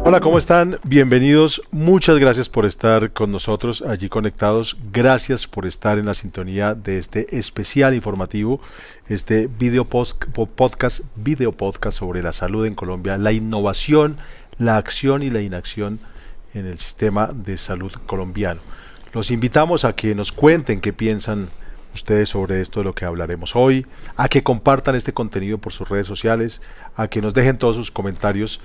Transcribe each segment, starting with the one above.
Hola, ¿cómo están? Bienvenidos. Muchas gracias por estar con nosotros allí conectados. Gracias por estar en la sintonía de este especial informativo, este podcast sobre la salud en Colombia, la innovación, la acción y la inacción en el sistema de salud colombiano. Los invitamos a que nos cuenten qué piensan ustedes sobre esto de lo que hablaremos hoy, a que compartan este contenido por sus redes sociales, a que nos dejen todos sus comentarios,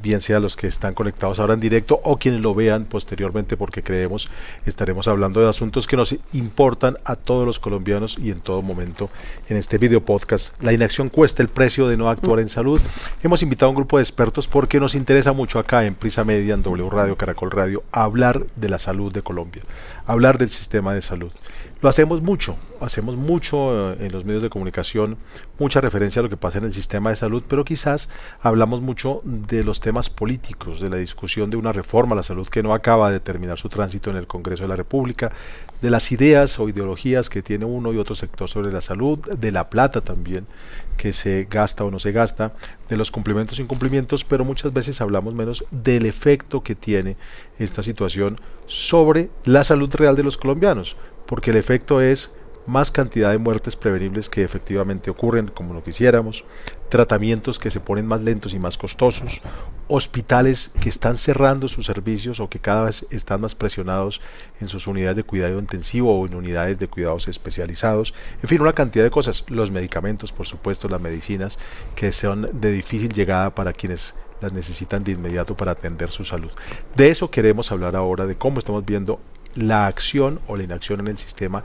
bien sea los que están conectados ahora en directo o quienes lo vean posteriormente, porque creemos estaremos hablando de asuntos que nos importan a todos los colombianos y en todo momento en este video podcast. La inacción cuesta el precio de no actuar en salud. Hemos invitado a un grupo de expertos porque nos interesa mucho acá en Prisa Media, en W Radio, Caracol Radio, hablar de la salud de Colombia, hablar del sistema de salud. Lo hacemos mucho en los medios de comunicación, mucha referencia a lo que pasa en el sistema de salud, pero quizás hablamos mucho de los temas políticos, de la discusión de una reforma a la salud que no acaba de terminar su tránsito en el Congreso de la República, de las ideas o ideologías que tiene uno y otro sector sobre la salud, de la plata también, que se gasta o no se gasta, de los cumplimientos e incumplimientos, pero muchas veces hablamos menos del efecto que tiene esta situación sobre la salud real de los colombianos, porque el efecto es más cantidad de muertes prevenibles que efectivamente ocurren como lo quisiéramos, tratamientos que se ponen más lentos y más costosos, hospitales que están cerrando sus servicios o que cada vez están más presionados en sus unidades de cuidado intensivo o en unidades de cuidados especializados, en fin, una cantidad de cosas, los medicamentos, por supuesto, las medicinas que son de difícil llegada para quienes las necesitan de inmediato para atender su salud. De eso queremos hablar ahora, de cómo estamos viendo la acción o la inacción en el sistema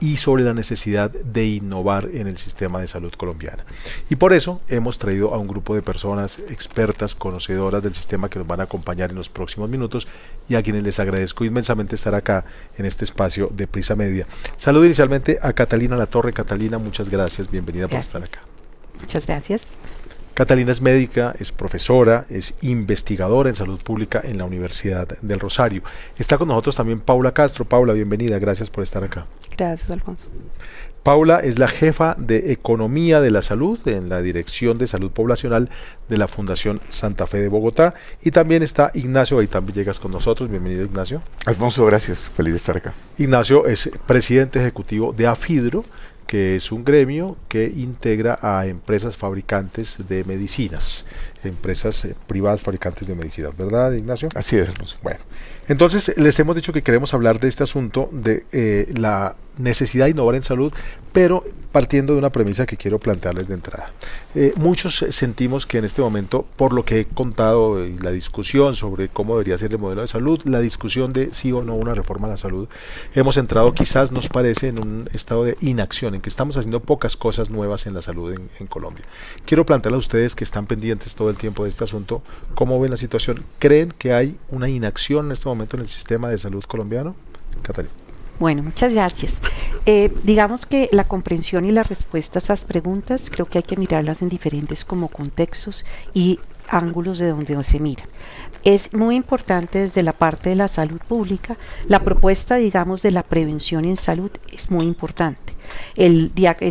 y sobre la necesidad de innovar en el sistema de salud colombiana. Y por eso hemos traído a un grupo de personas expertas, conocedoras del sistema, que nos van a acompañar en los próximos minutos y a quienes les agradezco inmensamente estar acá en este espacio de Prisa Media. Saludo inicialmente a Catalina Latorre. Catalina, muchas gracias, bienvenida por estar acá. Muchas gracias. Catalina es médica, es profesora, es investigadora en salud pública en la Universidad del Rosario. Está con nosotros también Paula Castro. Paula, bienvenida, gracias por estar acá. Gracias, Alfonso. Paula es la jefa de Economía de la Salud en la Dirección de Salud Poblacional de la Fundación Santa Fe de Bogotá. Y también está Ignacio Gaitán Villegas con nosotros. Bienvenido, Ignacio. Alfonso, gracias, feliz de estar acá. Ignacio es presidente ejecutivo de AFIDRO, que es un gremio que integra a empresas fabricantes de medicinas, empresas privadas fabricantes de medicinas, ¿verdad, Ignacio? Así es, Alfonso. Bueno, entonces les hemos dicho que queremos hablar de este asunto de la necesidad de innovar en salud, pero partiendo de una premisa que quiero plantearles de entrada. Muchos sentimos que en este momento, por lo que he contado y la discusión sobre cómo debería ser el modelo de salud, la discusión de sí o no una reforma a la salud, hemos entrado, quizás nos parece, en un estado de inacción, en que estamos haciendo pocas cosas nuevas en la salud en Colombia. Quiero plantearle a ustedes que están pendientes todo el tiempo de este asunto, ¿cómo ven la situación? ¿Creen que hay una inacción en este momento en el sistema de salud colombiano? Catalina. Bueno, muchas gracias. Digamos que la comprensión y la respuesta a esas preguntas creo que hay que mirarlas en diferentes como contextos y ángulos de donde se mira. Es muy importante desde la parte de la salud pública, la propuesta, digamos, de la prevención en salud es muy importante.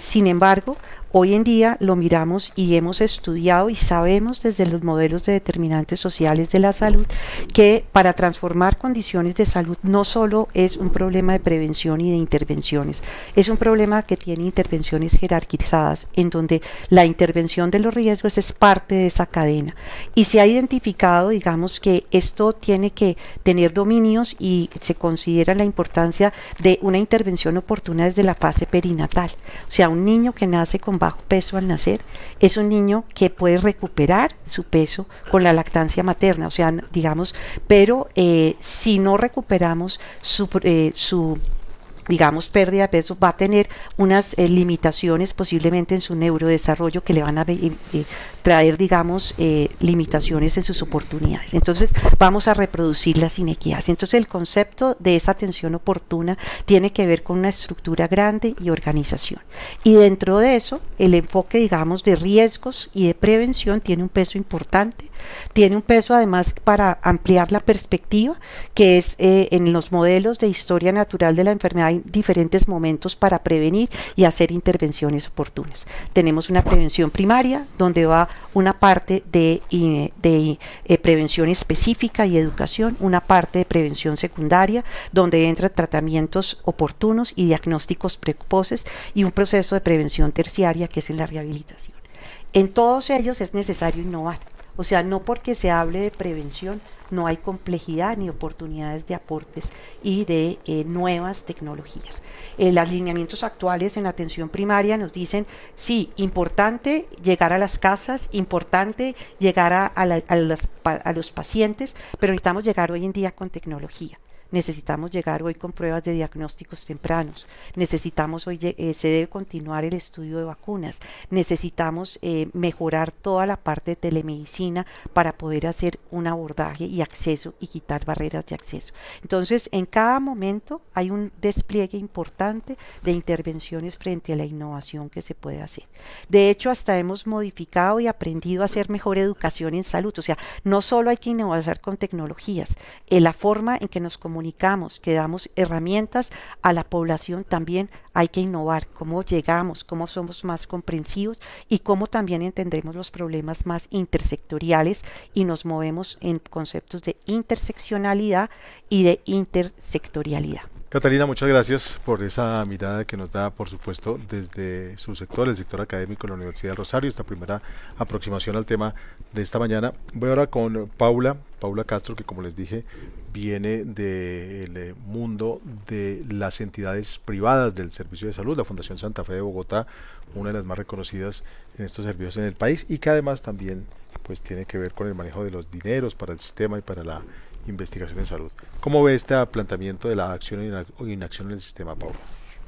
Sin embargo, hoy en día lo miramos y hemos estudiado y sabemos desde los modelos de determinantes sociales de la salud que para transformar condiciones de salud no solo es un problema de prevención y de intervenciones, es un problema que tiene intervenciones jerarquizadas en donde la intervención de los riesgos es parte de esa cadena y se ha identificado, digamos, que esto tiene que tener dominios y se considera la importancia de una intervención oportuna desde la fase perinatal, o sea, un niño que nace con bajo peso al nacer es un niño que puede recuperar su peso con la lactancia materna, o sea, digamos, pero si no recuperamos su digamos, pérdida de peso, va a tener unas limitaciones posiblemente en su neurodesarrollo que le van a traer, digamos, limitaciones en sus oportunidades. Entonces, vamos a reproducir las inequidades. Entonces, el concepto de esa atención oportuna tiene que ver con una estructura grande y organización. Y dentro de eso, el enfoque, digamos, de riesgos y de prevención tiene un peso importante. Tiene un peso, además, para ampliar la perspectiva, que es en los modelos de historia natural de la enfermedad hay diferentes momentos para prevenir y hacer intervenciones oportunas. Tenemos una prevención primaria, donde va una parte de prevención específica y educación, una parte de prevención secundaria, donde entran tratamientos oportunos y diagnósticos precoces, y un proceso de prevención terciaria, que es en la rehabilitación. En todos ellos es necesario innovar. O sea, no porque se hable de prevención no hay complejidad ni oportunidades de aportes y de nuevas tecnologías. Los lineamientos actuales en atención primaria nos dicen, sí, importante llegar a las casas, importante llegar a los pacientes, pero necesitamos llegar hoy en día con tecnología. Necesitamos llegar hoy con pruebas de diagnósticos tempranos, necesitamos hoy, se debe continuar el estudio de vacunas, necesitamos mejorar toda la parte de telemedicina para poder hacer un abordaje y acceso y quitar barreras de acceso. Entonces, en cada momento hay un despliegue importante de intervenciones frente a la innovación que se puede hacer. De hecho, hasta hemos modificado y aprendido a hacer mejor educación en salud. O sea, no solo hay que innovar con tecnologías, la forma en que nos comunicamos, que damos herramientas a la población, también hay que innovar, cómo llegamos, cómo somos más comprensivos y cómo también entendemos los problemas más intersectoriales y nos movemos en conceptos de interseccionalidad y de intersectorialidad. Catalina, muchas gracias por esa mirada que nos da, por supuesto, desde su sector, el sector académico de la Universidad de Rosario, esta primera aproximación al tema de esta mañana. Voy ahora con Paula Castro, que como les dije, viene del mundo de las entidades privadas del servicio de salud, la Fundación Santa Fe de Bogotá, una de las más reconocidas en estos servicios en el país, y que además también pues tiene que ver con el manejo de los dineros para el sistema y para la investigación en salud. ¿Cómo ve este planteamiento de la acción o inacción en el sistema, Paula?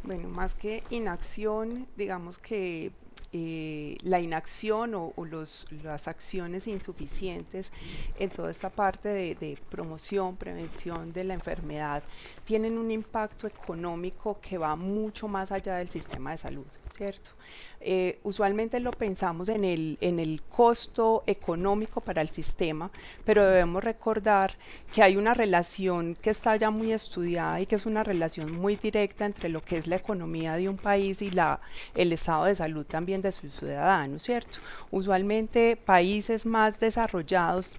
Bueno, más que inacción, digamos que la inacción o las acciones insuficientes en toda esta parte de promoción, prevención de la enfermedad tienen un impacto económico que va mucho más allá del sistema de salud, ¿cierto? Usualmente lo pensamos en el costo económico para el sistema, pero debemos recordar que hay una relación que está ya muy estudiada y que es una relación muy directa entre lo que es la economía de un país y el estado de salud también de sus ciudadanos, ¿cierto? Usualmente países más desarrollados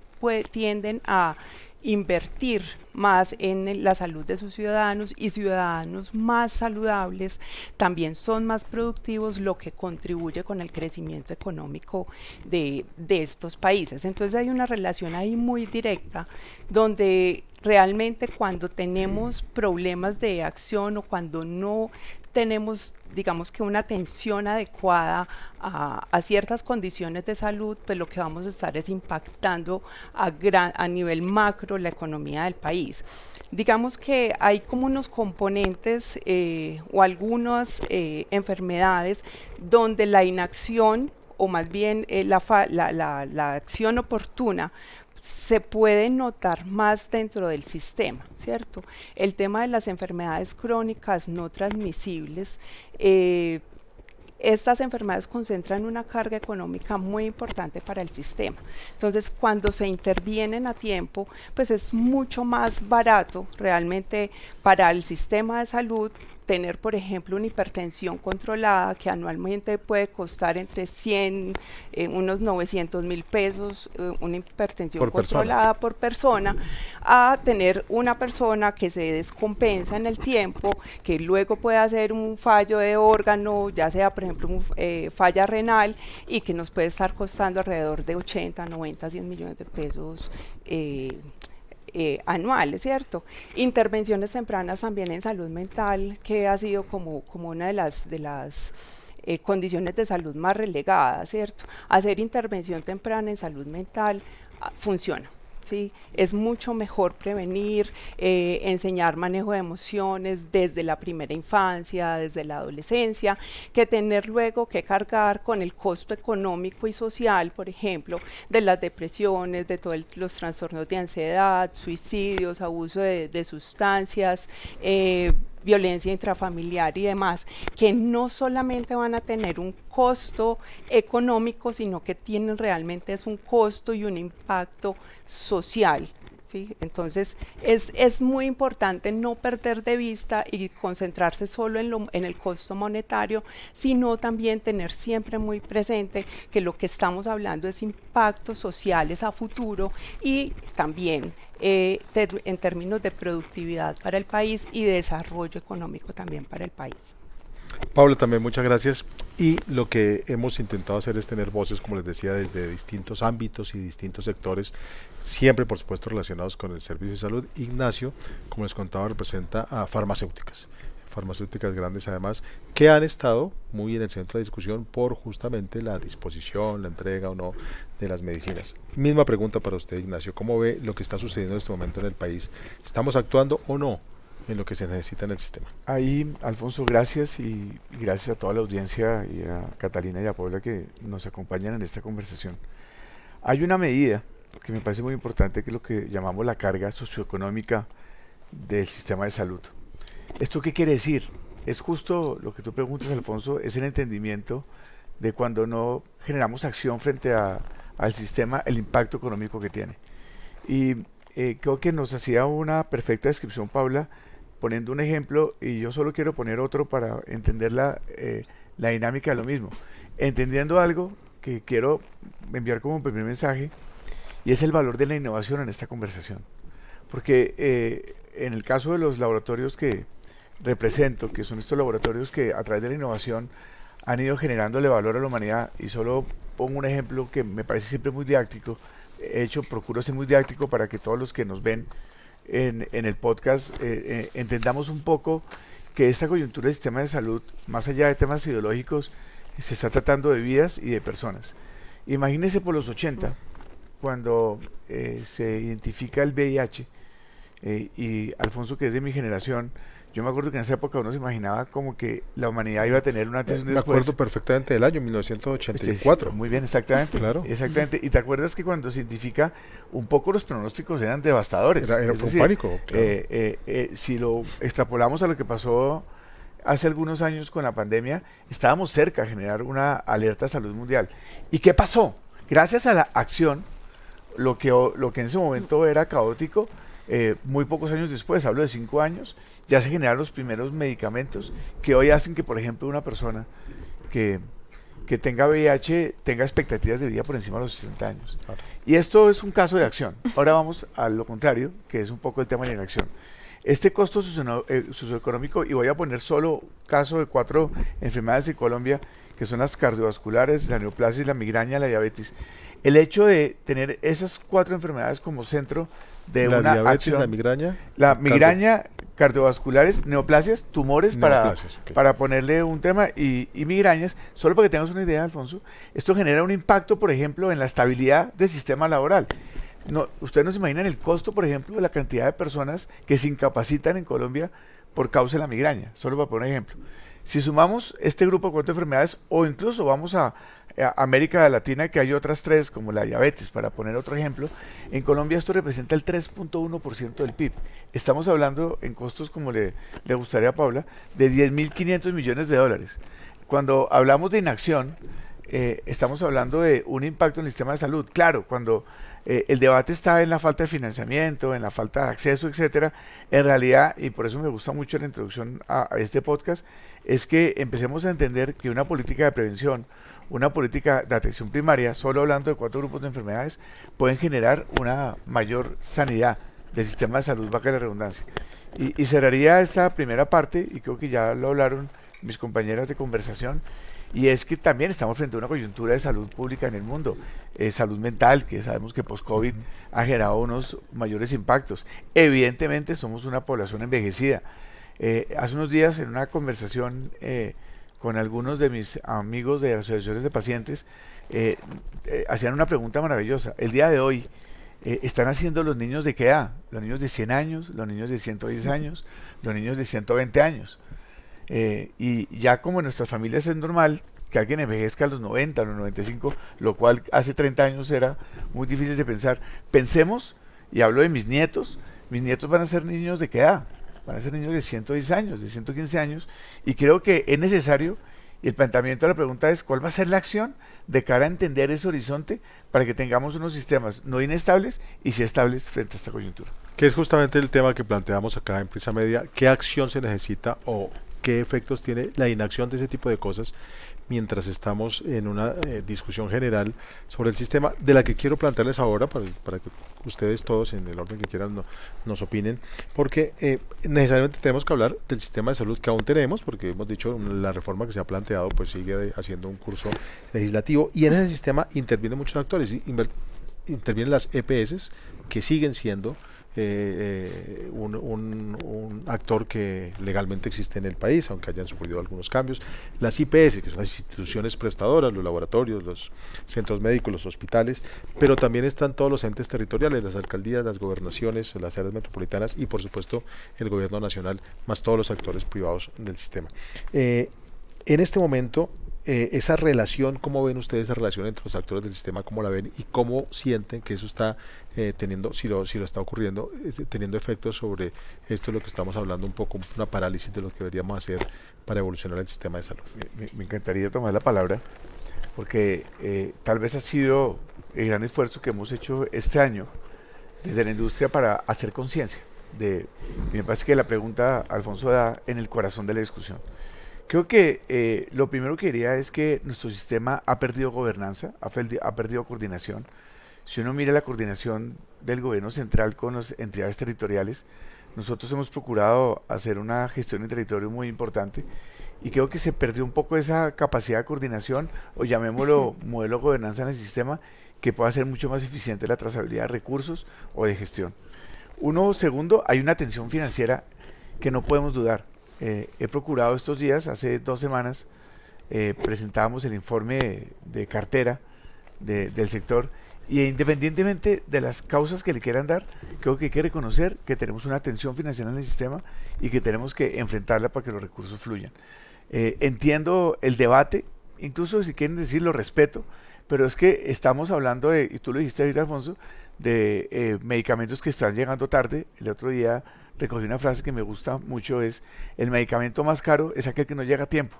tienden a invertir más en la salud de sus ciudadanos, y ciudadanos más saludables también son más productivos, lo que contribuye con el crecimiento económico de estos países. Entonces hay una relación ahí muy directa, donde realmente cuando tenemos problemas de acción o cuando no tenemos, digamos que una atención adecuada a ciertas condiciones de salud, pues lo que vamos a estar es impactando a nivel macro la economía del país. Digamos que hay como unos componentes o algunas enfermedades donde la inacción, o más bien la acción oportuna, se puede notar más dentro del sistema, ¿cierto? El tema de las enfermedades crónicas no transmisibles, estas enfermedades concentran una carga económica muy importante para el sistema. Entonces, cuando se intervienen a tiempo, pues es mucho más barato realmente para el sistema de salud tener, por ejemplo, una hipertensión controlada que anualmente puede costar entre 100, unos 900.000 pesos, una hipertensión controlada por persona, a tener una persona que se descompensa en el tiempo, que luego puede hacer un fallo de órgano, ya sea, por ejemplo, falla renal, y que nos puede estar costando alrededor de 80, 90, 100 millones de pesos anuales, ¿cierto? Intervenciones tempranas también en salud mental, que ha sido como una de las condiciones de salud más relegadas, ¿cierto? Hacer intervención temprana en salud mental funciona. ¿Sí? Es mucho mejor prevenir, enseñar manejo de emociones desde la primera infancia, desde la adolescencia, que tener luego que cargar con el costo económico y social, por ejemplo, de las depresiones, de todos los trastornos de ansiedad, suicidios, abuso de sustancias, violencia intrafamiliar y demás, que no solamente van a tener un costo económico, sino que tienen realmente un costo y un impacto social, ¿sí? Entonces es muy importante no perder de vista y concentrarse solo en el costo monetario, sino también tener siempre muy presente que lo que estamos hablando es impactos sociales a futuro y también en términos de productividad para el país y de desarrollo económico también para el país. Paula, también muchas gracias. Y lo que hemos intentado hacer es tener voces, como les decía, desde distintos ámbitos y distintos sectores, siempre por supuesto relacionados con el servicio de salud. Ignacio, como les contaba, representa a farmacéuticas grandes además, que han estado muy en el centro de discusión por justamente la disposición, la entrega o no de las medicinas. Misma pregunta para usted, Ignacio, ¿cómo ve lo que está sucediendo en este momento en el país? ¿Estamos actuando o no en lo que se necesita en el sistema? Ahí, Alfonso, gracias y gracias a toda la audiencia y a Catalina y a Paula que nos acompañan en esta conversación. Hay una medida que me parece muy importante, que es lo que llamamos la carga socioeconómica del sistema de salud. ¿Esto qué quiere decir? Es justo lo que tú preguntas, Alfonso, es el entendimiento de cuando no generamos acción frente al sistema, el impacto económico que tiene. Y creo que nos hacía una perfecta descripción, Paula, poniendo un ejemplo, y yo solo quiero poner otro para entender la dinámica de lo mismo. Entendiendo algo que quiero enviar como primer mensaje, y es el valor de la innovación en esta conversación. Porque en el caso de los laboratorios que represento, que son estos laboratorios que a través de la innovación han ido generándole valor a la humanidad, y solo pongo un ejemplo que me parece siempre muy didáctico, procuro ser muy didáctico para que todos los que nos ven en el podcast entendamos un poco que esta coyuntura del sistema de salud, más allá de temas ideológicos, se está tratando de vidas y de personas. Imagínense por los 80, cuando se identifica el VIH, y Alfonso, que es de mi generación, yo me acuerdo que en esa época uno se imaginaba como que la humanidad iba a tener una antes y un después. Me acuerdo perfectamente del año 1984. Muy bien, exactamente. Claro. Exactamente. Y te acuerdas que cuando se identifica, un poco los pronósticos eran devastadores. Era un pánico. Claro. Si lo extrapolamos a lo que pasó hace algunos años con la pandemia, estábamos cerca de generar una alerta de salud mundial. ¿Y qué pasó? Gracias a la acción, lo que en ese momento era caótico, muy pocos años después, hablo de 5 años, ya se generaron los primeros medicamentos que hoy hacen que, por ejemplo, una persona que tenga VIH tenga expectativas de vida por encima de los 60 años. Claro. Y esto es un caso de acción. Ahora vamos a lo contrario, que es un poco el tema de la inacción. Este costo socioeconómico, y voy a poner solo caso de 4 enfermedades en Colombia, que son las cardiovasculares, la neoplasia, la migraña, la diabetes. El hecho de tener esas 4 enfermedades como centro de la una diabetes, acción, la migraña, cardiovasculares, neoplasias, tumores, okay, para ponerle un tema, y migrañas, solo para que tengas una idea, Alfonso, esto genera un impacto, por ejemplo, en la estabilidad del sistema laboral. Ustedes no se imaginan el costo, por ejemplo, de la cantidad de personas que se incapacitan en Colombia por causa de la migraña, solo para poner un ejemplo. Si sumamos este grupo de 4 enfermedades, o incluso vamos a América Latina, que hay otras 3, como la diabetes, para poner otro ejemplo, en Colombia esto representa el 3.1% del PIB. Estamos hablando en costos, como le gustaría a Paula, de 10.500 millones de dólares. Cuando hablamos de inacción, estamos hablando de un impacto en el sistema de salud. Claro, cuando el debate está en la falta de financiamiento, en la falta de acceso, etcétera, en realidad, y por eso me gusta mucho la introducción a este podcast, es que empecemos a entender que una política de prevención, una política de atención primaria, solo hablando de 4 grupos de enfermedades, pueden generar una mayor sanidad del sistema de salud, valga la redundancia. Y cerraría esta primera parte, y creo que ya lo hablaron mis compañeras de conversación, y es que también estamos frente a una coyuntura de salud pública en el mundo, salud mental, que sabemos que post-COVID ha generado unos mayores impactos. Evidentemente somos una población envejecida. Hace unos días, en una conversación con algunos de mis amigos de asociaciones de pacientes, hacían una pregunta maravillosa. El día de hoy, están haciendo los niños de qué edad? Los niños de 100 años, los niños de 110 años, los niños de 120 años. Y ya como en nuestras familias es normal que alguien envejezca a los 90, a los 95, lo cual hace 30 años era muy difícil de pensar. Pensemos, y hablo de mis nietos van a ser niños de qué edad? Van a ser niños de 110 años, de 115 años, y creo que es necesario, Y el planteamiento de la pregunta es, ¿cuál va a ser la acción de cara a entender ese horizonte para que tengamos unos sistemas no inestables y sí estables frente a esta coyuntura? Que es justamente el tema que planteamos acá en Prisa Media. ¿Qué acción se necesita o qué efectos tiene la inacción de ese tipo de cosas mientras estamos en una discusión general sobre el sistema, de la que quiero plantearles ahora para que ustedes todos, en el orden que quieran, nos opinen, porque necesariamente tenemos que hablar del sistema de salud que aún tenemos, porque hemos dicho, la reforma que se ha planteado pues sigue haciendo un curso legislativo, y en ese sistema intervienen muchos actores, intervienen las EPS, que siguen siendo un actor que legalmente existe en el país, aunque hayan sufrido algunos cambios, las IPS, que son las instituciones prestadoras, los laboratorios, los centros médicos, los hospitales, pero también están todos los entes territoriales, las alcaldías, las gobernaciones, las áreas metropolitanas y por supuesto el gobierno nacional, más todos los actores privados del sistema. En este momento, esa relación, ¿cómo ven ustedes esa relación entre los actores del sistema? ¿Cómo la ven y cómo sienten que eso está teniendo, si lo está ocurriendo, teniendo efectos sobre esto de lo que estamos hablando, un poco una parálisis de lo que deberíamos hacer para evolucionar el sistema de salud? Me encantaría tomar la palabra, porque tal vez ha sido el gran esfuerzo que hemos hecho este año desde la industria para hacer conciencia. Me parece que la pregunta, Alfonso, da en el corazón de la discusión. Creo que lo primero que diría es que nuestro sistema ha perdido gobernanza, ha perdido coordinación. Si uno mira la coordinación del gobierno central con las entidades territoriales, nosotros hemos procurado hacer una gestión en territorio muy importante y creo que se perdió un poco esa capacidad de coordinación, o llamémoslo modelo de gobernanza en el sistema, que pueda ser mucho más eficiente la trazabilidad de recursos o de gestión. Segundo, hay una tensión financiera que no podemos dudar. He procurado estos días, hace 2 semanas, presentábamos el informe de cartera del sector, y independientemente de las causas que le quieran dar, creo que hay que reconocer que tenemos una tensión financiera en el sistema y que tenemos que enfrentarla para que los recursos fluyan. Entiendo el debate, incluso si quieren decir lo respeto, pero es que estamos hablando de, y tú lo dijiste ahorita, Alfonso, de medicamentos que están llegando tarde. El otro día recogí una frase que me gusta mucho, es: el medicamento más caro es aquel que no llega a tiempo.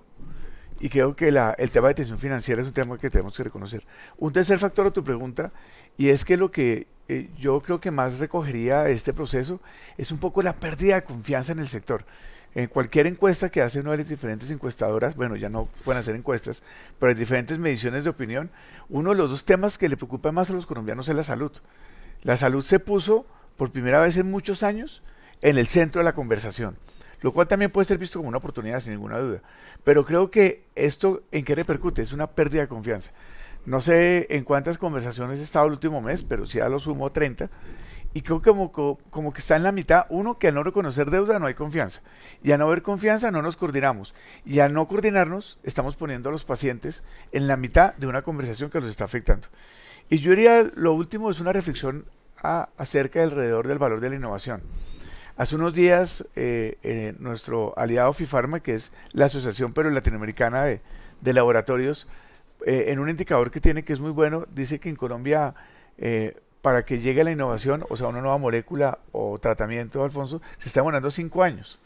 Y creo que el tema de tensión financiera es un tema que tenemos que reconocer. Un tercer factor a tu pregunta, y es que lo que yo creo que más recogería este proceso es un poco la pérdida de confianza en el sector. En cualquier encuesta que hace una de las diferentes encuestadoras, bueno, ya no pueden hacer encuestas, pero hay diferentes mediciones de opinión, uno de los 2 temas que le preocupa más a los colombianos es la salud. La salud se puso por primera vez en muchos años en el centro de la conversación, lo cual también puede ser visto como una oportunidad, sin ninguna duda. Pero creo que esto, ¿en qué repercute? Es una pérdida de confianza. No sé en cuántas conversaciones he estado el último mes, pero sí a lo sumo 30, y creo que como que está en la mitad. Uno, que al no reconocer deuda no hay confianza, y al no haber confianza no nos coordinamos, y al no coordinarnos estamos poniendo a los pacientes en la mitad de una conversación que los está afectando. Y yo diría, lo último es una reflexión acerca alrededor del valor de la innovación. Hace unos días nuestro aliado FIFARMA, que es la Asociación Latinoamericana de Laboratorios, en un indicador que tiene que es muy bueno, dice que en Colombia, para que llegue la innovación, o sea, una nueva molécula o tratamiento, Alfonso, se está demorando 5 años.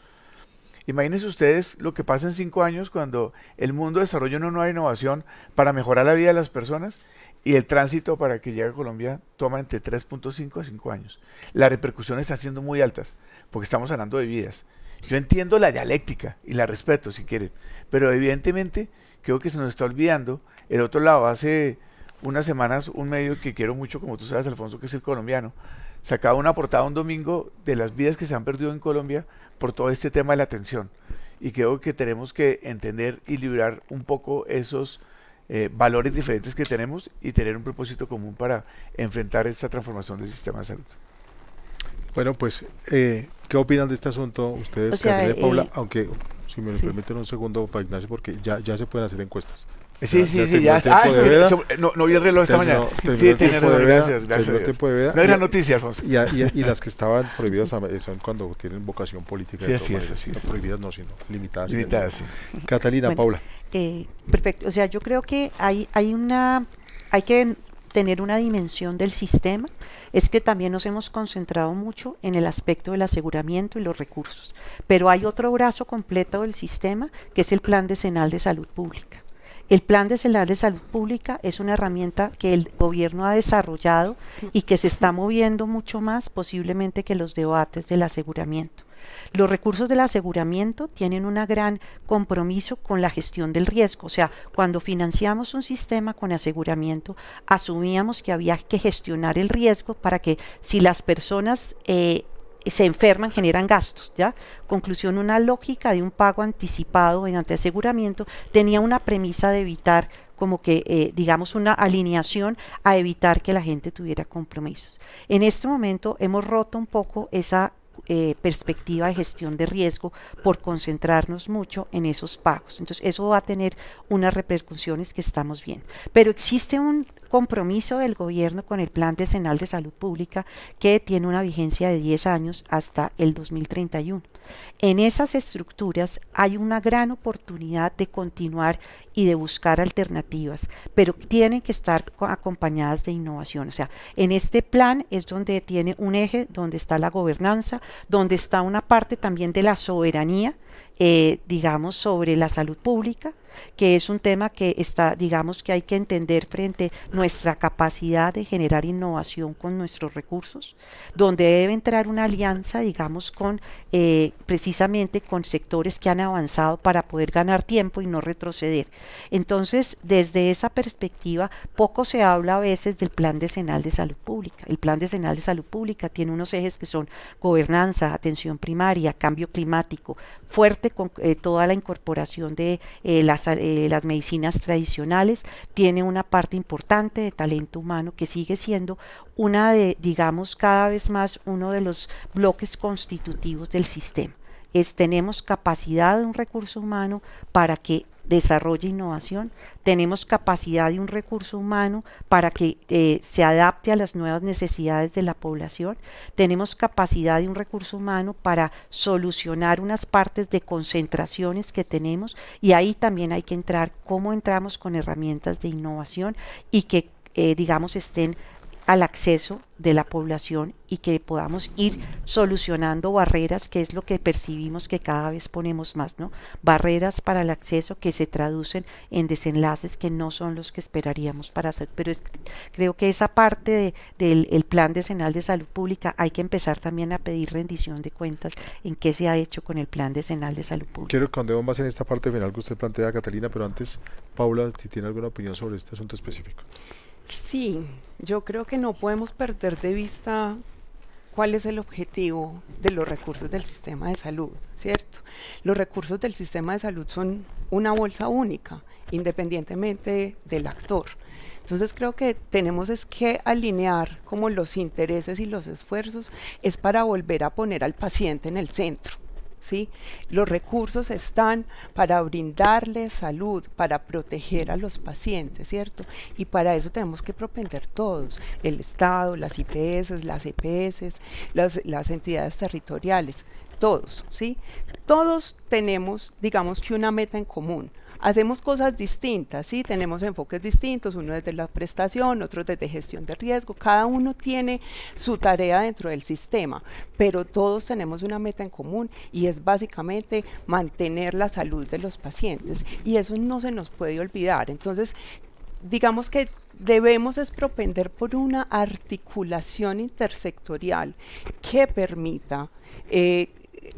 Imagínense ustedes lo que pasa en 5 años cuando el mundo desarrolla una nueva innovación para mejorar la vida de las personas, y el tránsito para que llegue a Colombia toma entre 3.5 a 5 años. Las repercusiones están siendo muy altas, porque estamos hablando de vidas. Yo entiendo la dialéctica y la respeto, si quieren, pero evidentemente creo que se nos está olvidando el otro lado. Hace unas semanas un medio que quiero mucho, como tú sabes, Alfonso, que es El Colombiano, sacaba una portada un domingo de las vidas que se han perdido en Colombia por todo este tema de la atención, y creo que tenemos que entender y liberar un poco esos valores diferentes que tenemos y tener un propósito común para enfrentar esta transformación del sistema de salud. Bueno, pues, ¿qué opinan de este asunto ustedes, Catalina y Paula? Aunque, si me permiten un segundo para Ignacio, porque ya se pueden hacer encuestas. Sí, ya está. No vi el reloj esta mañana. Sí, tiene reloj, gracias. No era noticia, Alfonso. Y las que estaban prohibidas son cuando tienen vocación política. Sí, así es. No prohibidas, no, sino limitadas. Limitadas, sí. Catalina, bueno, Paula. Perfecto. O sea, yo creo que hay que tener una dimensión del sistema es que también nos hemos concentrado mucho en el aspecto del aseguramiento y los recursos. Pero hay otro brazo completo del sistema que es el Plan Decenal de Salud Pública. El Plan Decenal de Salud Pública es una herramienta que el gobierno ha desarrollado y que se está moviendo mucho más posiblemente que los debates del aseguramiento. Los recursos del aseguramiento tienen un gran compromiso con la gestión del riesgo, o sea, cuando financiamos un sistema con aseguramiento, asumíamos que había que gestionar el riesgo para que si las personas se enferman, generan gastos, ¿ya? Conclusión, una lógica de un pago anticipado mediante aseguramiento tenía una premisa de evitar como que, digamos, una alineación a evitar que la gente tuviera compromisos. En este momento hemos roto un poco esa perspectiva de gestión de riesgo por concentrarnos mucho en esos pagos. Entonces eso va a tener unas repercusiones que estamos viendo. Pero existe un compromiso del gobierno con el Plan Decenal de Salud Pública que tiene una vigencia de 10 años hasta el 2031. En esas estructuras hay una gran oportunidad de continuar y de buscar alternativas, pero tienen que estar acompañadas de innovación. O sea, en este plan es donde tiene un eje, donde está la gobernanza, donde está una parte también de la soberanía, digamos, sobre la salud pública, que es un tema que está, digamos, que hay que entender frente a nuestra capacidad de generar innovación con nuestros recursos, donde debe entrar una alianza, digamos, con precisamente con sectores que han avanzado para poder ganar tiempo y no retroceder. Entonces, desde esa perspectiva, poco se habla a veces del Plan Decenal de Salud Pública. El Plan Decenal de Salud Pública tiene unos ejes que son gobernanza, atención primaria, cambio climático, fuerte con toda la incorporación de las medicinas tradicionales, tiene una parte importante de talento humano que sigue siendo una de, digamos, cada vez más uno de los bloques constitutivos del sistema. Tenemos capacidad de un recurso humano para que desarrolle innovación, tenemos capacidad de un recurso humano para que se adapte a las nuevas necesidades de la población, tenemos capacidad de un recurso humano para solucionar unas partes de concentraciones que tenemos, y ahí también hay que entrar cómo entramos con herramientas de innovación y que digamos estén al acceso de la población y que podamos ir solucionando barreras, que es lo que percibimos que cada vez ponemos más, ¿no? Barreras para el acceso que se traducen en desenlaces que no son los que esperaríamos para hacer, pero creo que esa parte del Plan Decenal de Salud Pública hay que empezar también a pedir rendición de cuentas en qué se ha hecho con el Plan Decenal de Salud Pública. Quiero que andemos más en esta parte final que usted plantea, Catalina, pero antes, Paula, si tiene alguna opinión sobre este asunto específico. Sí, yo creo que no podemos perder de vista cuál es el objetivo de los recursos del sistema de salud, ¿cierto? Los recursos del sistema de salud son una bolsa única, independientemente del actor. Entonces creo que tenemos es que alinear como los intereses y los esfuerzos es para volver a poner al paciente en el centro. ¿Sí? Los recursos están para brindarle salud, para proteger a los pacientes, ¿cierto? Y para eso tenemos que propender todos, el Estado, las IPS, las EPS, las entidades territoriales, todos, ¿sí? Todos tenemos, digamos que una meta en común. Hacemos cosas distintas, ¿sí? Tenemos enfoques distintos, uno desde la prestación, otro desde gestión de riesgo, cada uno tiene su tarea dentro del sistema, pero todos tenemos una meta en común y es básicamente mantener la salud de los pacientes, y eso no se nos puede olvidar. Entonces, digamos que debemos es propender por una articulación intersectorial que permita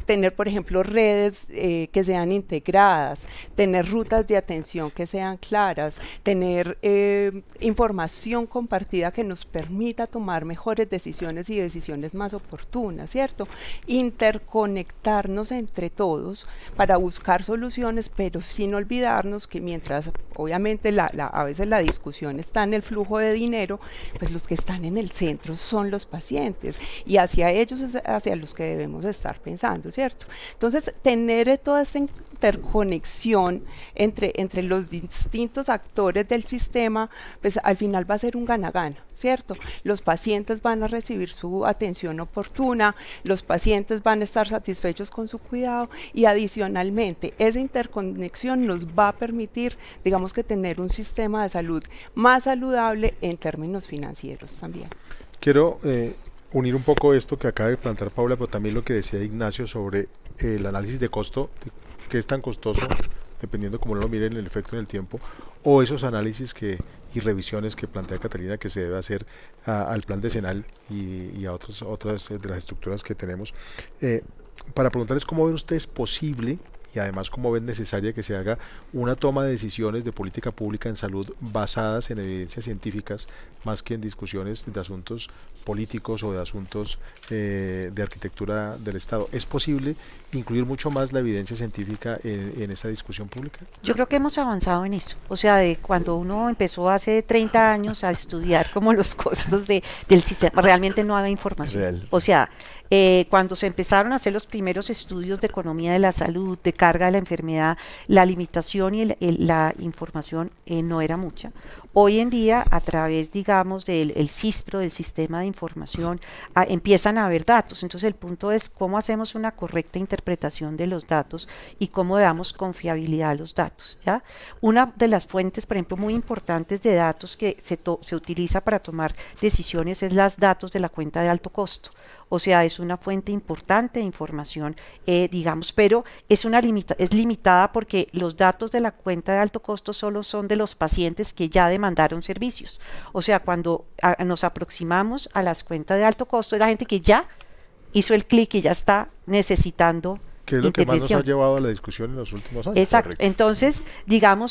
tener, por ejemplo, redes que sean integradas, tener rutas de atención que sean claras, tener información compartida que nos permita tomar mejores decisiones y decisiones más oportunas, ¿cierto? Interconectarnos entre todos para buscar soluciones, pero sin olvidarnos que mientras, obviamente, a veces la discusión está en el flujo de dinero, pues los que están en el centro son los pacientes, y hacia ellos es hacia los que debemos estar pensando, ¿cierto? Entonces, tener toda esta interconexión entre los distintos actores del sistema, pues al final va a ser un gana-gana, ¿cierto? Los pacientes van a recibir su atención oportuna, los pacientes van a estar satisfechos con su cuidado y adicionalmente esa interconexión nos va a permitir, digamos que tener un sistema de salud más saludable en términos financieros también. Quiero unir un poco esto que acaba de plantear Paula, pero también lo que decía Ignacio sobre el análisis de costo, que es tan costoso, dependiendo cómo lo miren el efecto en el tiempo, o esos análisis y revisiones que plantea Catalina que se debe hacer al plan decenal y a otras de las estructuras que tenemos. Para preguntarles cómo ven ustedes posible y además cómo ven necesaria que se haga una toma de decisiones de política pública en salud basadas en evidencias científicas más que en discusiones de asuntos políticos o de asuntos de arquitectura del Estado. ¿Es posible incluir mucho más la evidencia científica en esa discusión pública? Yo creo que hemos avanzado en eso. O sea, de cuando uno empezó hace 30 años a estudiar como los costos del sistema, realmente no había información. Real. O sea, cuando se empezaron a hacer los primeros estudios de economía de la salud, de carga de la enfermedad, la limitación y la información no era mucha. Hoy en día, a través, digamos, del CISPRO, del sistema de información, empiezan a haber datos. Entonces, el punto es cómo hacemos una correcta interpretación de los datos y cómo damos confiabilidad a los datos, ¿ya? Una de las fuentes, por ejemplo, muy importantes de datos que se utiliza para tomar decisiones es los datos de la cuenta de alto costo. O sea, es una fuente importante de información, digamos, pero es limitada porque los datos de la cuenta de alto costo solo son de los pacientes que ya demandaron servicios. O sea, cuando nos aproximamos a las cuentas de alto costo, es la gente que ya hizo el clic y ya está necesitando que es lo que más nos ha llevado a la discusión en los últimos años. Exacto. Correcto. Entonces,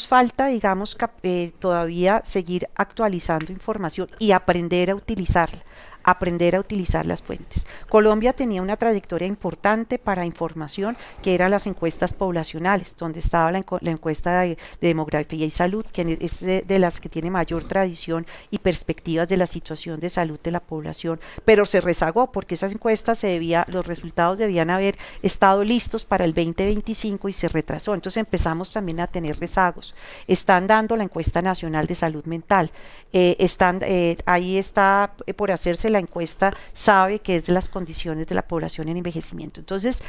falta todavía seguir actualizando información y aprender a utilizarla. Aprender a utilizar las fuentes. Colombia tenía una trayectoria importante para información, que eran las encuestas poblacionales, donde estaba la encuesta de demografía y salud, que es de las que tiene mayor tradición y perspectivas de la situación de salud de la población, pero se rezagó porque esas encuestas los resultados debían haber estado listos para el 2025 y se retrasó. Entonces empezamos también a tener rezagos. Están dando la encuesta nacional de salud mental, ahí está por hacerse la encuesta, sabe que es de las condiciones de la población en envejecimiento. Entonces,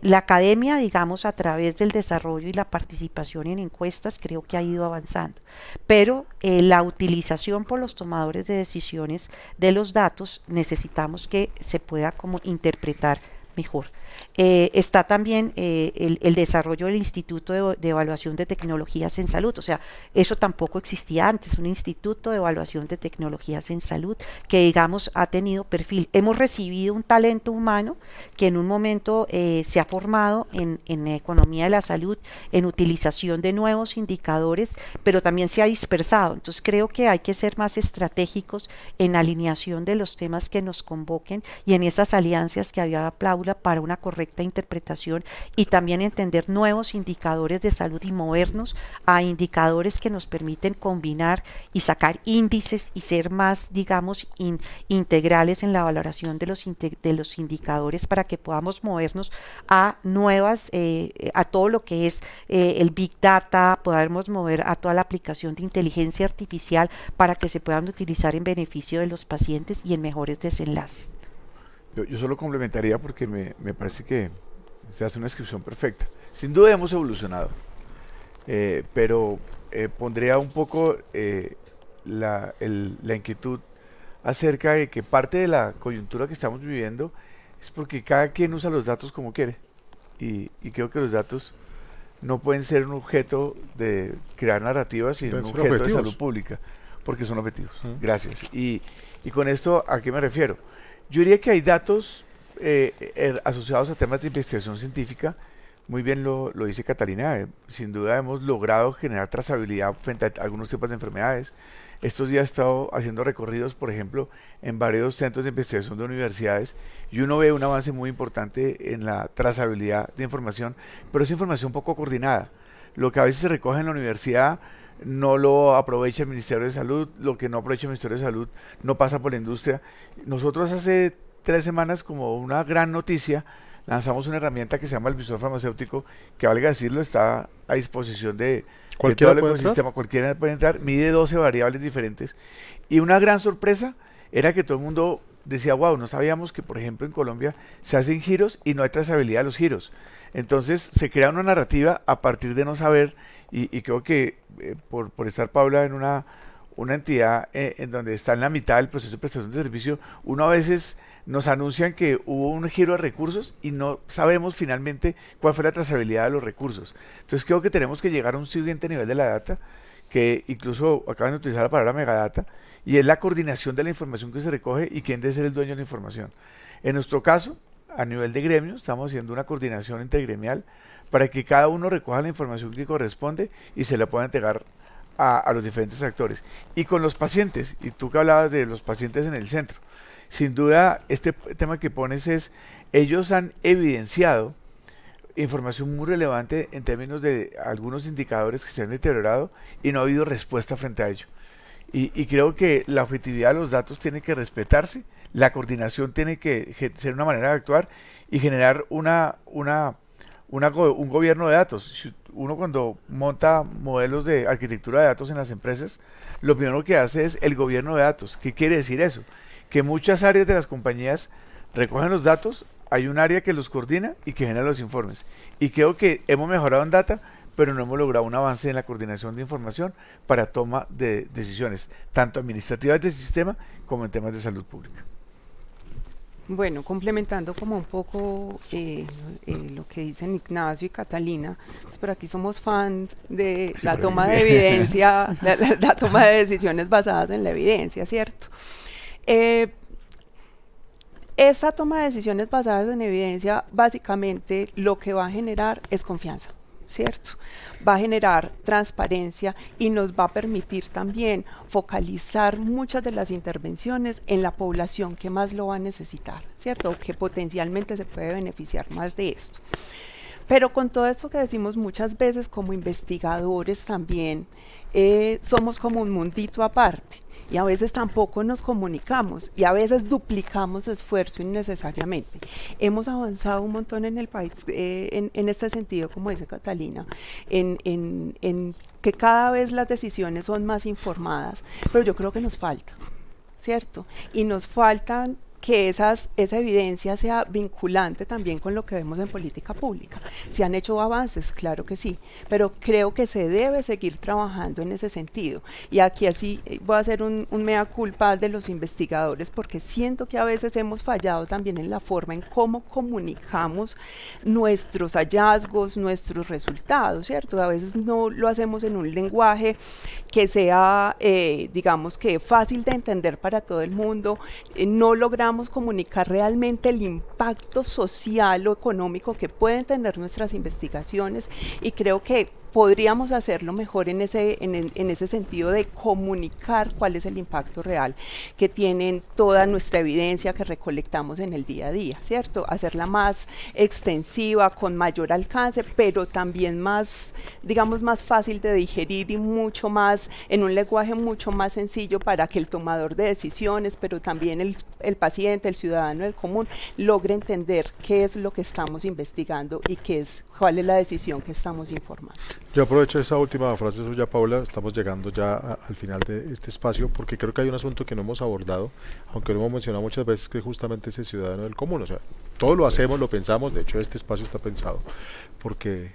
la academia, digamos, a través del desarrollo y la participación en encuestas, creo que ha ido avanzando. Pero la utilización por los tomadores de decisiones de los datos, necesitamos que se pueda como interpretar mejor. Está también el desarrollo del Instituto de Evaluación de Tecnologías en Salud, o sea, eso tampoco existía antes, un Instituto de Evaluación de Tecnologías en Salud que, digamos, ha tenido perfil. Hemos recibido un talento humano que en un momento se ha formado en economía de la salud, en utilización de nuevos indicadores, pero también se ha dispersado. Entonces creo que hay que ser más estratégicos en alineación de los temas que nos convoquen y en esas alianzas que había Paula para una correcta interpretación y también entender nuevos indicadores de salud y movernos a indicadores que nos permiten combinar y sacar índices y ser más, digamos, integrales en la valoración de los indicadores para que podamos movernos a nuevas, a todo lo que es el Big Data, podamos mover a toda la aplicación de inteligencia artificial para que se puedan utilizar en beneficio de los pacientes y en mejores desenlaces. Yo solo complementaría porque me parece que se hace una descripción perfecta. Sin duda hemos evolucionado, pero pondría un poco la inquietud acerca de que parte de la coyuntura que estamos viviendo es porque cada quien usa los datos como quiere y creo que los datos no pueden ser un objeto de crear narrativas, sino un objeto de salud pública, porque son objetivos. Gracias. Y con esto, ¿a qué me refiero? Yo diría que hay datos asociados a temas de investigación científica, muy bien lo dice Catalina, sin duda hemos logrado generar trazabilidad frente a algunos tipos de enfermedades. Estos días he estado haciendo recorridos, por ejemplo, en varios centros de investigación de universidades y uno ve un avance muy importante en la trazabilidad de información, pero es información poco coordinada. Lo que a veces se recoge en la universidad no lo aprovecha el Ministerio de Salud, lo que no aprovecha el Ministerio de Salud no pasa por la industria. Nosotros hace 3 semanas, como una gran noticia, lanzamos una herramienta que se llama el visor farmacéutico, que valga decirlo, está a disposición de ¿Cualquiera todo el puede ecosistema, cualquiera puede entrar, mide 12 variables diferentes. Y una gran sorpresa era que todo el mundo decía, wow, no sabíamos que, por ejemplo, en Colombia se hacen giros y no hay trazabilidad de los giros. Entonces se crea una narrativa a partir de no saber, y creo que por estar, Paula, en una entidad en donde está en la mitad del proceso de prestación de servicio, uno a veces nos anuncian que hubo un giro de recursos y no sabemos finalmente cuál fue la trazabilidad de los recursos. Entonces creo que tenemos que llegar a un siguiente nivel de la data, que incluso acaban de utilizar la palabra megadata, y es la coordinación de la información que se recoge y quién debe ser el dueño de la información. En nuestro caso, a nivel de gremio, estamos haciendo una coordinación intergremial para que cada uno recoja la información que corresponde y se la pueda entregar a los diferentes actores. Y con los pacientes, y tú que hablabas de los pacientes en el centro, sin duda este tema que pones es, ellos han evidenciado información muy relevante en términos de algunos indicadores que se han deteriorado y no ha habido respuesta frente a ello. Y creo que la objetividad de los datos tiene que respetarse, la coordinación tiene que ser una manera de actuar y generar un gobierno de datos. Uno cuando monta modelos de arquitectura de datos en las empresas, lo primero que hace es el gobierno de datos. ¿Qué quiere decir eso? Que muchas áreas de las compañías recogen los datos, hay un área que los coordina y que genera los informes. Y creo que hemos mejorado en data, pero no hemos logrado un avance en la coordinación de información para toma de decisiones, tanto administrativas del sistema como en temas de salud pública. Bueno, complementando como un poco lo que dicen Ignacio y Catalina, pues por aquí somos fans de la toma de evidencia, la toma de decisiones basadas en la evidencia, ¿cierto? Esa toma de decisiones basadas en evidencia, básicamente lo que va a generar es confianza, ¿cierto? Va a generar transparencia y nos va a permitir también focalizar muchas de las intervenciones en la población que más lo va a necesitar, ¿cierto? O que potencialmente se puede beneficiar más de esto. Pero con todo esto que decimos muchas veces como investigadores también, somos como un mundito aparte. Y a veces tampoco nos comunicamos y a veces duplicamos esfuerzo innecesariamente. Hemos avanzado un montón en el país en este sentido, como dice Catalina, en que cada vez las decisiones son más informadas, pero yo creo que nos falta, ¿cierto? Y nos faltan que esa evidencia sea vinculante también con lo que vemos en política pública. ¿Se han hecho avances? Claro que sí, pero creo que se debe seguir trabajando en ese sentido. Y aquí así voy a hacer un mea culpa de los investigadores, porque siento que a veces hemos fallado también en la forma en cómo comunicamos nuestros hallazgos, nuestros resultados, ¿cierto? A veces no lo hacemos en un lenguaje que sea, digamos que fácil de entender para todo el mundo, no logramos comunicar realmente el impacto social o económico que pueden tener nuestras investigaciones, y creo que podríamos hacerlo mejor en ese sentido de comunicar cuál es el impacto real que tienen toda nuestra evidencia que recolectamos en el día a día, ¿cierto? Hacerla más extensiva, con mayor alcance, pero también más, digamos, más fácil de digerir y mucho más, en un lenguaje mucho más sencillo para que el tomador de decisiones, pero también el paciente, el ciudadano del común, logre entender qué es lo que estamos investigando y cuál es la decisión que estamos informando. Yo aprovecho esa última frase suya, Paula. Estamos llegando ya al final de este espacio, porque creo que hay un asunto que no hemos abordado, aunque lo hemos mencionado muchas veces, que es justamente ese ciudadano del común. O sea, todo lo hacemos, lo pensamos, de hecho este espacio está pensado porque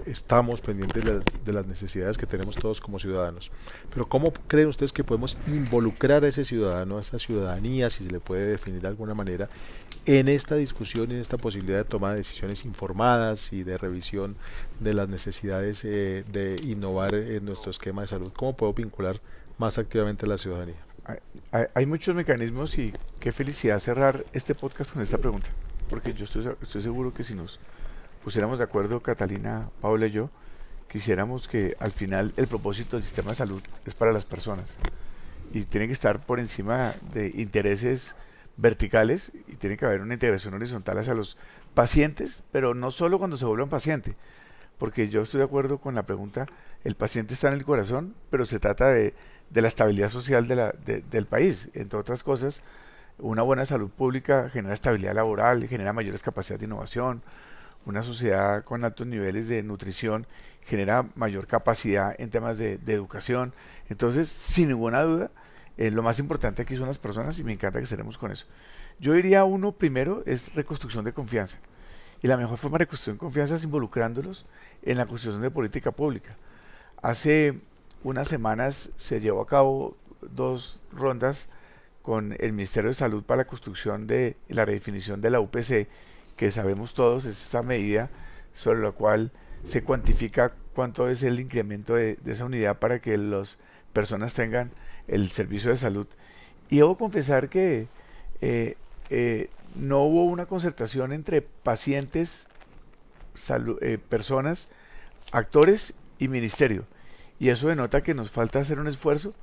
estamos pendientes de las necesidades que tenemos todos como ciudadanos. Pero ¿cómo creen ustedes que podemos involucrar a ese ciudadano, a esa ciudadanía, si se le puede definir de alguna manera, en esta discusión y en esta posibilidad de toma de decisiones informadas y de revisión de las necesidades de innovar en nuestro esquema de salud? ¿Cómo puedo vincular más activamente a la ciudadanía? Hay muchos mecanismos, y qué felicidad cerrar este podcast con esta pregunta, porque yo estoy seguro que si nos pusiéramos de acuerdo, Catalina, Paula y yo, quisiéramos que al final el propósito del sistema de salud es para las personas y tiene que estar por encima de intereses verticales, y tiene que haber una integración horizontal hacia los pacientes, pero no solo cuando se vuelvan paciente, porque yo estoy de acuerdo con la pregunta, el paciente está en el corazón, pero se trata de la estabilidad social del país. Entre otras cosas, Una buena salud pública genera estabilidad laboral, genera mayores capacidades de innovación. Una sociedad con altos niveles de nutrición genera mayor capacidad en temas de educación. Entonces, sin ninguna duda, lo más importante aquí son las personas y me encanta que estaremos con eso. Yo diría uno primero es reconstrucción de confianza. Y la mejor forma de reconstruir confianza es involucrándolos en la construcción de política pública. Hace unas semanas se llevó a cabo 2 rondas con el Ministerio de Salud para la construcción de la redefinición de la UPC, que sabemos todos es esta medida sobre la cual se cuantifica cuánto es el incremento de esa unidad para que las personas tengan el servicio de salud. Y debo confesar que no hubo una concertación entre pacientes, personas, actores y ministerio. Y eso denota que nos falta hacer un esfuerzo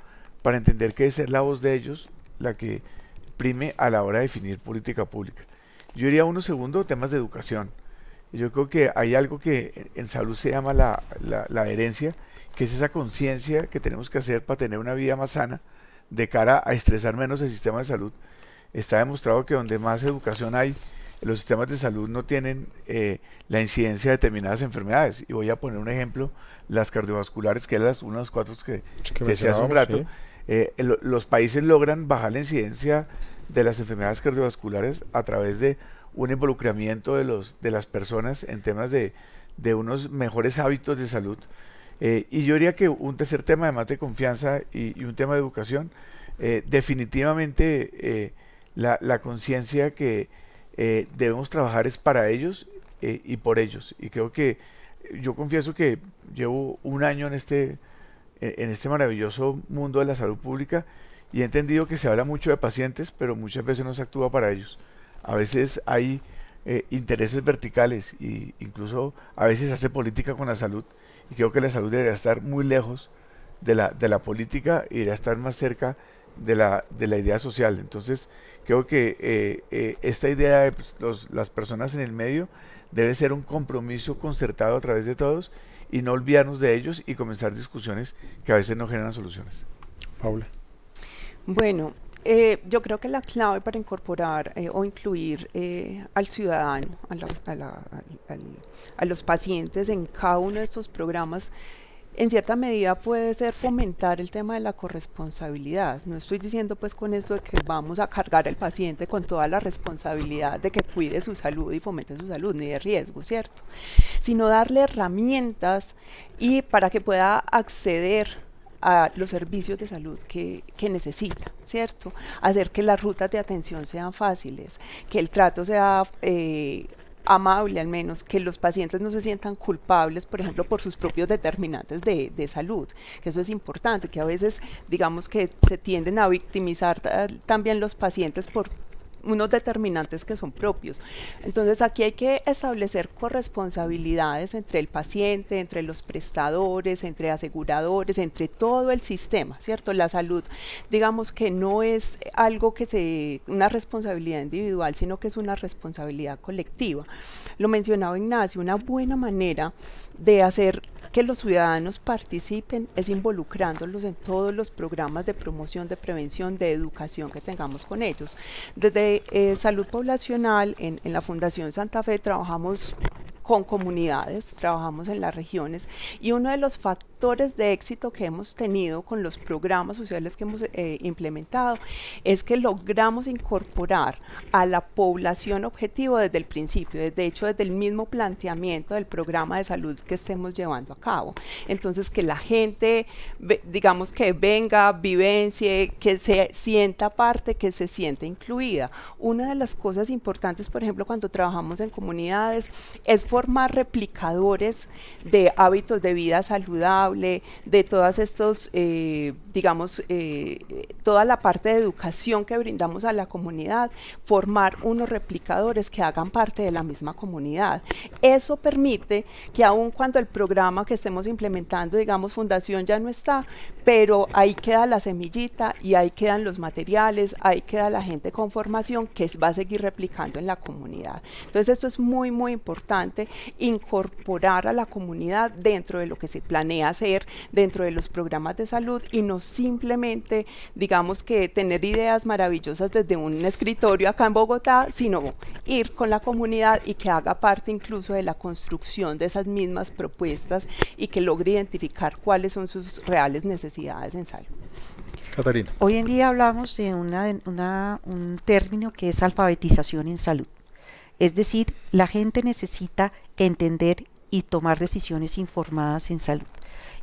para entender que es la voz de ellos la que prime a la hora de definir política pública. Yo diría uno segundo, temas de educación. Yo creo que hay algo que en salud se llama la adherencia, que es esa conciencia que tenemos que hacer para tener una vida más sana de cara a estresar menos el sistema de salud. Está demostrado que donde más educación hay, los sistemas de salud no tienen la incidencia de determinadas enfermedades. Y voy a poner un ejemplo, las cardiovasculares, que es una de las 4 que decía hace un rato. Sí. Los países logran bajar la incidencia de las enfermedades cardiovasculares a través de un involucramiento de las personas en temas de unos mejores hábitos de salud. Y yo diría que un tercer tema, además de confianza y un tema de educación, definitivamente la conciencia que debemos trabajar es para ellos y por ellos. Y creo que yo confieso que llevo un año en este maravilloso mundo de la salud pública y he entendido que se habla mucho de pacientes, pero muchas veces no se actúa para ellos. A veces hay intereses verticales e incluso a veces se hace política con la salud, y creo que la salud debería estar muy lejos de la política y debería estar más cerca de la idea social. Entonces creo que esta idea de las personas en el medio debe ser un compromiso concertado a través de todos y no olvidarnos de ellos y comenzar discusiones que a veces no generan soluciones. Paula. Bueno, yo creo que la clave para incorporar o incluir al ciudadano, a los pacientes en cada uno de estos programas, en cierta medida puede ser fomentar el tema de la corresponsabilidad. No estoy diciendo pues con esto de que vamos a cargar al paciente con toda la responsabilidad de que cuide su salud y fomente su salud, ni de riesgo, ¿cierto? Sino darle herramientas y para que pueda acceder a los servicios de salud que necesita, ¿cierto? Hacer que las rutas de atención sean fáciles, que el trato sea amable al menos, que los pacientes no se sientan culpables, por ejemplo, por sus propios determinantes de salud, que eso es importante, que a veces digamos que se tienden a victimizar también los pacientes por unos determinantes que son propios. Entonces aquí hay que establecer corresponsabilidades entre el paciente, entre los prestadores, entre aseguradores, entre todo el sistema, ¿cierto? La salud, digamos que no es algo una responsabilidad individual, sino que es una responsabilidad colectiva. Lo mencionaba Ignacio, una buena manera de hacer que los ciudadanos participen es involucrándolos en todos los programas de promoción, de prevención, de educación que tengamos con ellos. Desde Salud Poblacional, en la Fundación Santa Fe, trabajamos con comunidades, trabajamos en las regiones, y uno de los factores de éxito que hemos tenido con los programas sociales que hemos implementado es que logramos incorporar a la población objetivo desde el principio, desde el mismo planteamiento del programa de salud que estemos llevando a cabo. Entonces que la gente, digamos que venga, vivencie, que se sienta parte, que se sienta incluida. Una de las cosas importantes, por ejemplo, cuando trabajamos en comunidades, es formar replicadores de hábitos de vida saludable, de todas estos, toda la parte de educación que brindamos a la comunidad, formar unos replicadores que hagan parte de la misma comunidad. Eso permite que aun cuando el programa que estemos implementando, digamos, Fundación ya no está, pero ahí queda la semillita y ahí quedan los materiales, ahí queda la gente con formación que va a seguir replicando en la comunidad. Entonces esto es muy, muy importante importante incorporar a la comunidad dentro de lo que se planea hacer, dentro de los programas de salud, y no simplemente, digamos, que tener ideas maravillosas desde un escritorio acá en Bogotá, sino ir con la comunidad y que haga parte incluso de la construcción de esas mismas propuestas y que logre identificar cuáles son sus reales necesidades en salud. Catarina. Hoy en día hablamos de un término que es alfabetización en salud. Es decir, la gente necesita entender y tomar decisiones informadas en salud.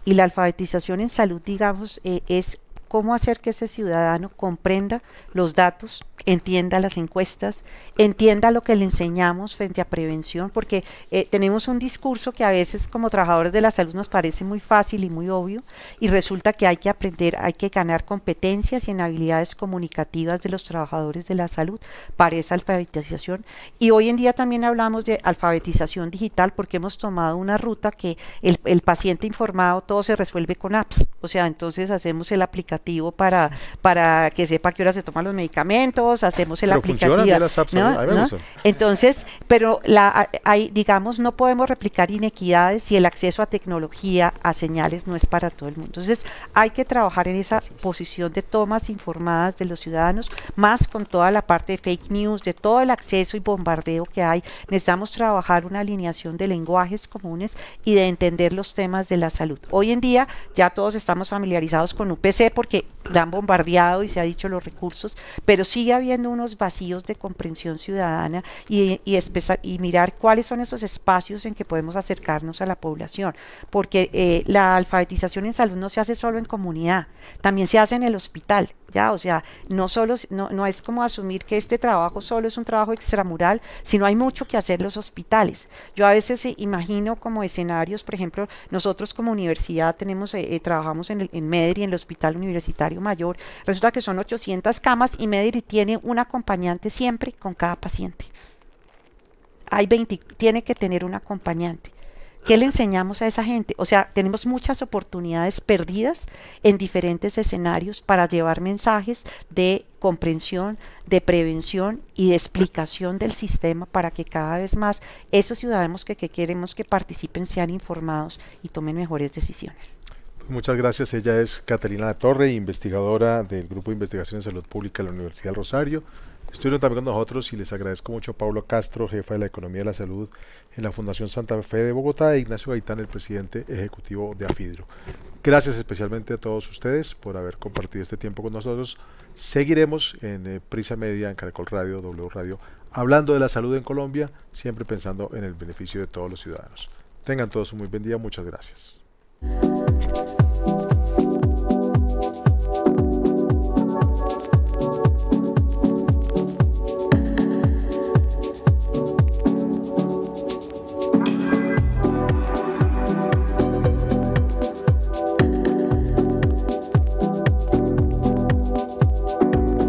Y la alfabetización en salud, digamos, es cómo hacer que ese ciudadano comprenda los datos, entienda las encuestas, entienda lo que le enseñamos frente a prevención, porque tenemos un discurso que a veces como trabajadores de la salud nos parece muy fácil y muy obvio, y resulta que hay que aprender, hay que ganar competencias y en habilidades comunicativas de los trabajadores de la salud para esa alfabetización. Y hoy en día también hablamos de alfabetización digital porque hemos tomado una ruta que el paciente informado todo se resuelve con apps, o sea, entonces hacemos el aplicativo para que sepa qué hora se toman los medicamentos, hacemos el aplicativo, las apps, ¿no? Entonces, pero digamos, no podemos replicar inequidades si el acceso a tecnología, a señales, no es para todo el mundo. Entonces, hay que trabajar en esa posición de tomas informadas de los ciudadanos, más con toda la parte de fake news, de todo el acceso y bombardeo que hay. Necesitamos trabajar una alineación de lenguajes comunes y de entender los temas de la salud. Hoy en día ya todos estamos familiarizados con UPC porque han bombardeado y se ha dicho los recursos, pero sigue habiendo unos vacíos de comprensión ciudadana y mirar cuáles son esos espacios en que podemos acercarnos a la población, porque la alfabetización en salud no se hace solo en comunidad, también se hace en el hospital. Ya, o sea, no es como asumir que este trabajo solo es un trabajo extramural, sino hay mucho que hacer en los hospitales. Yo a veces imagino como escenarios, por ejemplo, nosotros como universidad trabajamos en Medri, en el Hospital Universitario Mayor, resulta que son 800 camas y Medri tiene un acompañante siempre con cada paciente. Tiene que tener un acompañante. ¿Qué le enseñamos a esa gente? O sea, tenemos muchas oportunidades perdidas en diferentes escenarios para llevar mensajes de comprensión, de prevención y de explicación del sistema para que cada vez más esos ciudadanos que queremos que participen sean informados y tomen mejores decisiones. Muchas gracias. Ella es Catalina Latorre, investigadora del Grupo de Investigación en Salud Pública de la Universidad del Rosario. Estuvieron también con nosotros y les agradezco mucho a Paulo Castro, jefa de la Economía de la Salud en la Fundación Santa Fe de Bogotá, e Ignacio Gaitán, el presidente ejecutivo de AFIDRO. Gracias especialmente a todos ustedes por haber compartido este tiempo con nosotros. Seguiremos en Prisa Media, en Caracol Radio, W Radio, hablando de la salud en Colombia, siempre pensando en el beneficio de todos los ciudadanos. Tengan todos un muy buen día. Muchas gracias.